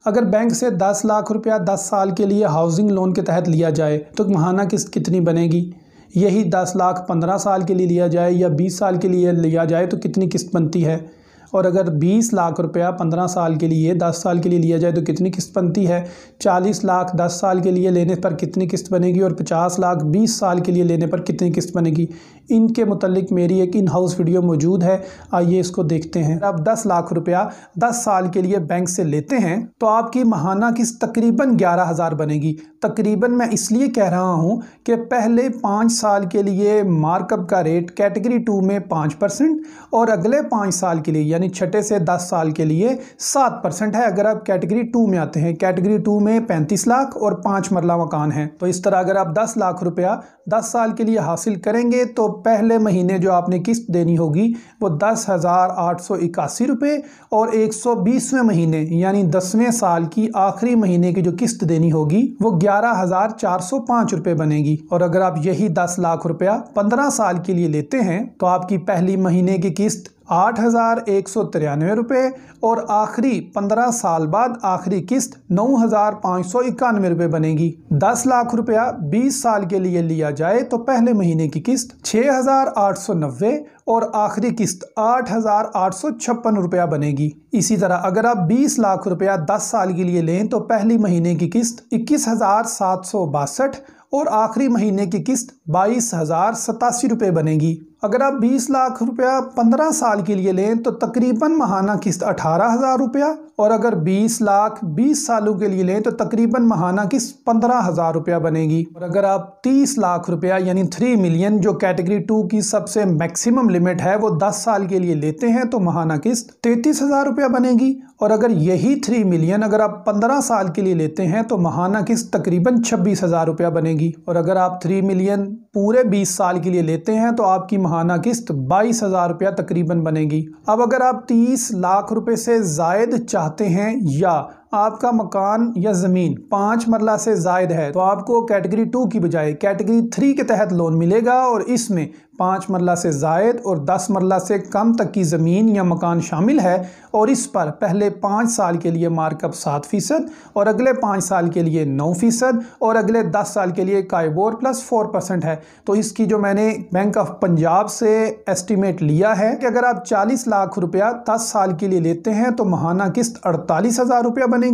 अगर बैंक से 10 लाख रुपया 10 साल के लिए हाउसिंग लोन के तहत लिया जाए तो माहाना किस्त कितनी बनेगी। यही 10 लाख 15 साल के लिए लिया जाए या 20 साल के लिए लिया जाए तो कितनी किस्त बनती है। और अगर 20 लाख रुपया 15 साल के लिए 10 साल के लिए लिया जाए तो कितनी किस्त बनती है। 40 लाख 10 साल के लिए लेने पर कितनी किस्त बनेगी और 50 लाख 20 साल के लिए लेने पर कितनी किस्त बनेगी। इनके मुतल्लिक मेरी एक इन हाउस वीडियो मौजूद है, आइए इसको देखते हैं। आप 10 लाख रुपया 10 साल के लिए बैंक से लेते हैं तो आपकी माहाना किस्त तकरीबन 11,000 बनेगी। तकरीबन मैं इसलिए कह रहा हूं कि पहले 5 साल के लिए मार्कअप का रेट कैटेगरी 2 में 5% और अगले 5 साल के लिए यानी छठे से 10 साल के लिए 7% है। अगर आप कैटेगरी 2 में आते हैं, कैटेगरी 2 में 35 लाख और 5 मरला मकान है। तो इस तरह अगर आप 10 लाख रुपया 10 साल के लिए हासिल करेंगे तो पहले महीने जो आपने किस्त देनी होगी वो 10,881 रुपये और 120वें महीने यानी 10वें साल की आखिरी महीने की जो किस्त देनी होगी वो 11,405 रुपये बनेगी। और अगर आप यही 10 लाख रुपया 15 साल के लिए लेते हैं तो आपकी पहली महीने की किस्त 8,193 रुपये और आखिरी 15 साल बाद आखिरी किस्त 9,591 रुपये बनेगी। 10 लाख रुपया 20 साल के लिए लिया जाए तो पहले महीने की किस्त 6,890 और आखिरी किस्त 8,856 रुपया बनेगी। इसी तरह अगर आप 20 लाख रुपया 10 साल के लिए लें तो पहली महीने की किस्त 21,762 और आखिरी महीने की किस्त 22,087 रुपये बनेगी। अगर आप 20 लाख रुपया 15 साल के लिए लें तो तकरीबन माहाना किस्त 18,000 रुपया और अगर 20 लाख 20 सालों के लिए लें तो तकरीबन माहाना किस्त 15,000 रुपया बनेगी। और अगर आप 30 लाख रुपया यानी 3 मिलियन जो कैटेगरी 2 की सबसे मैक्सिमम लिमिट है वो 10 साल के लिए लेते हैं तो माहाना किस्त 33,000 रुपया बनेगी। और अगर यही 3 मिलियन अगर आप 15 साल के लिए लेते हैं तो माहाना किस्त तकरीबन 26,000 रुपया बनेगी। और अगर आप 3 मिलियन पूरे 20 साल के लिए लेते हैं तो आपकी माहाना किस्त 22,000 रुपया तकरीबन बनेगी। अब अगर आप 30 लाख रुपए से जायद चाहते हैं या आपका मकान या ज़मीन 5 मरला से जायद है तो आपको कैटेगरी 2 की बजाय कैटेगरी 3 के तहत लोन मिलेगा और इसमें 5 मरला से जायद और 10 मरला से कम तक की ज़मीन या मकान शामिल है। और इस पर पहले 5 साल के लिए मार्कअप 7% और अगले 5 साल के लिए 9% और अगले 10 साल के लिए काइबोर प्लस 4% है। तो इसकी जो मैंने बैंक ऑफ पंजाब से एस्टीमेट लिया है कि अगर आप 40 लाख रुपया 10 साल के लिए लेते हैं तो माहाना किस्त 48,000 रुपया बनेगी।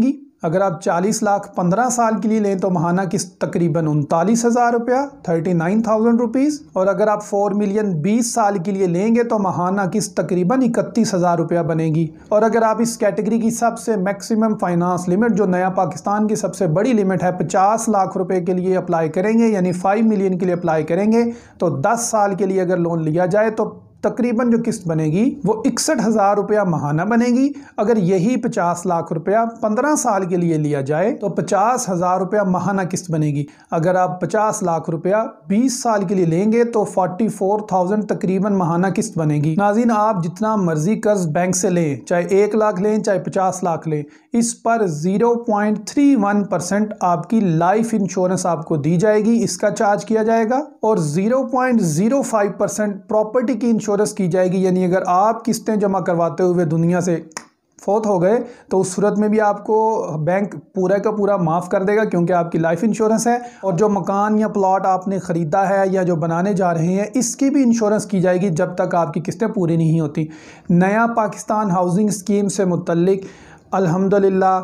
अगर आप 40 लाख 15 साल के लिए लें तो माहाना किस्त तकरीबन 39,000 रुपया 39,000 रुपीज़। और अगर आप 4 मिलियन 20 साल के लिए लेंगे तो माहाना किस्त तकरीबन 31,000 रुपया बनेगी। और अगर आप इस कैटेगरी की सबसे मैक्सिमम फाइनेंस लिमिट जो नया पाकिस्तान की सबसे बड़ी लिमिट है 50 लाख रुपए के लिए अप्लाई करेंगे यानी 5 मिलियन के लिए अप्लाई करेंगे तो 10 साल के लिए अगर लोन लिया जाए तो तकरीबन जो किस्त बनेगी वो 61,000 रुपया माहाना बनेगी। अगर यही 50 लाख रुपया 15 साल के लिए लिया जाए तो 50,000 रुपया माहाना किस्त बनेगी। अगर आप 50 लाख रुपया 20 साल के लिए लेंगे तो 44,000 तकरीबन माहाना किस्त बनेगी। नाज़रीन, आप जितना मर्जी कर्ज बैंक से लें, चाहे 1 लाख लें चाहे 50 लाख लें, इस पर 0.31% आपकी लाइफ इंश्योरेंस आपको दी जाएगी, इसका चार्ज किया जाएगा। और 0.05% प्रॉपर्टी की इंश्योरेंस की जाएगी। यानी अगर आप किस्तें जमा करवाते हुए दुनिया से फौत हो गए तो उस सूरत में भी आपको बैंक पूरा का पूरा माफ़ कर देगा क्योंकि आपकी लाइफ इंश्योरेंस है। और जो मकान या प्लॉट आपने ख़रीदा है या जो बनाने जा रहे हैं इसकी भी इंश्योरेंस की जाएगी जब तक आपकी किस्तें पूरी नहीं होती। नया पाकिस्तान हाउसिंग स्कीम से मुतल्लिक अल्हम्दुलिल्लाह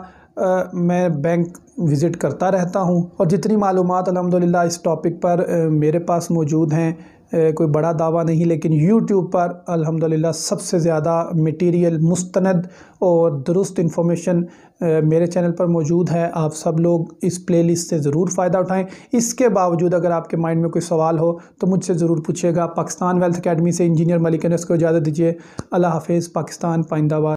मैं बैंक विज़िट करता रहता हूं और जितनी मालूमात अल्हम्दुलिल्लाह इस टॉपिक पर मेरे पास मौजूद हैं, कोई बड़ा दावा नहीं, लेकिन YouTube पर अल्हम्दुलिल्लाह सबसे ज़्यादा मटेरियल मुस्तनद और दुरुस्त इन्फॉर्मेशन मेरे चैनल पर मौजूद है। आप सब लोग इस प्लेलिस्ट से ज़रूर फ़ायदा उठाएं। इसके बावजूद अगर आपके माइंड में कोई सवाल हो तो मुझसे ज़रूर पूछिएगा। पाकिस्तान वेल्थ अकेडमी से इंजीनियर मलिक अनस को इजाज़त दीजिए। अल्लाह हाफ़िज़। पाकिस्तान पाइंदाबाद।